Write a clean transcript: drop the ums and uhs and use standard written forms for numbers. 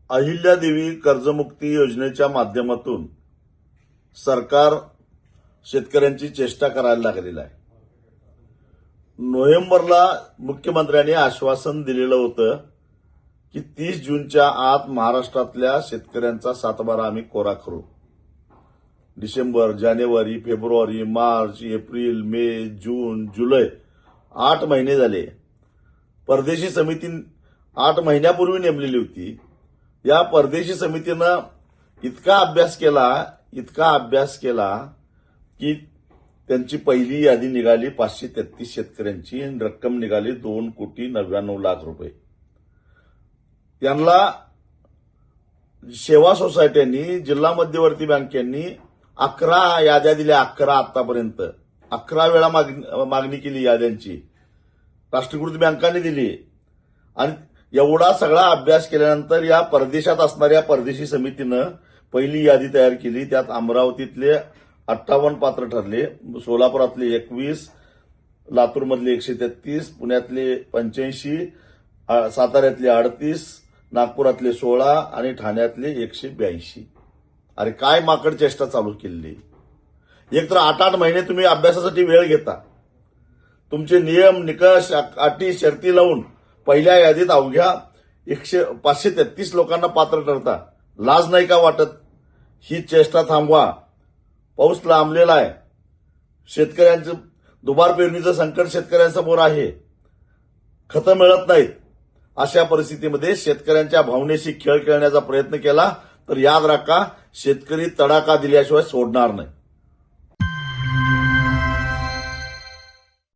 अहिल्यादेवी कर्जमुक्ती योजनेच्या माध्यमातून सरकार शेतकऱ्यांची चेष्टा करायला लागलेलं आहे. नोव्हेंबरला मुख्यमंत्र्यांनी आश्वासन दिलेलं होतं की 30 जूनच्या आत महाराष्ट्रातल्या शेतकऱ्यांचा सातबारा आम्ही कोरा करू. डिसेंबर, जानेवारी, फेब्रुवारी, मार्च, एप्रिल, मे, जून, जुलै 8 महिने झाले. परदेशी समिती 8 महिन्यापूर्वी नेमलेली होती. या परदेशी समितीनं इतका अभ्यास केला की त्यांची पहिली यादी निघाली 533 शेतकऱ्यांची आणि रक्कम निघाली 2,99,00,000 रुपये. त्यांना सेवा सोसायट्यांनी, जिल्हा मध्यवर्ती बँकांनी 11 याद्या दिल्या. 11 आतापर्यंत 11 वेळा मागणी केली याद्यांची. राष्ट्रीयकृत बँकांनी दिली. आणि एवढा सगळा अभ्यास केल्यानंतर या परदेशात असणाऱ्या परदेशी समितीनं पहिली यादी तयार केली. त्यात अमरावतीतले 58 पात्र ठरले, सोलापुरातले 21, लातूरमधले 133, पुण्यातले 85, साताऱ्यातले 38, नागपुरातले 16 आणि ठाण्यातले 182. अरे काय माकड चेष्टा चालू केली. एकतर 8-8 महिने तुम्ही अभ्यासासाठी वेळ घेता. तुमचे नियम, निकष, अटी, शर्ती लावून पहिल्या यादीत अवघ्या 533 लोकांना पात्र ठरता. लाज नाही का वाटत? ही चेष्टा थांबवा. पाऊस लांबलेला आहे. शेतकऱ्यांचं दुबार पेरणीचं संकट शेतकऱ्यांसमोर आहे. खतं मिळत नाहीत. अशा परिस्थितीमध्ये शेतकऱ्यांच्या भावनेशी खेळ खेळण्याचा प्रयत्न केला तर याद राखा, शेतकरी तडाखा दिल्याशिवाय सोडणार नाही.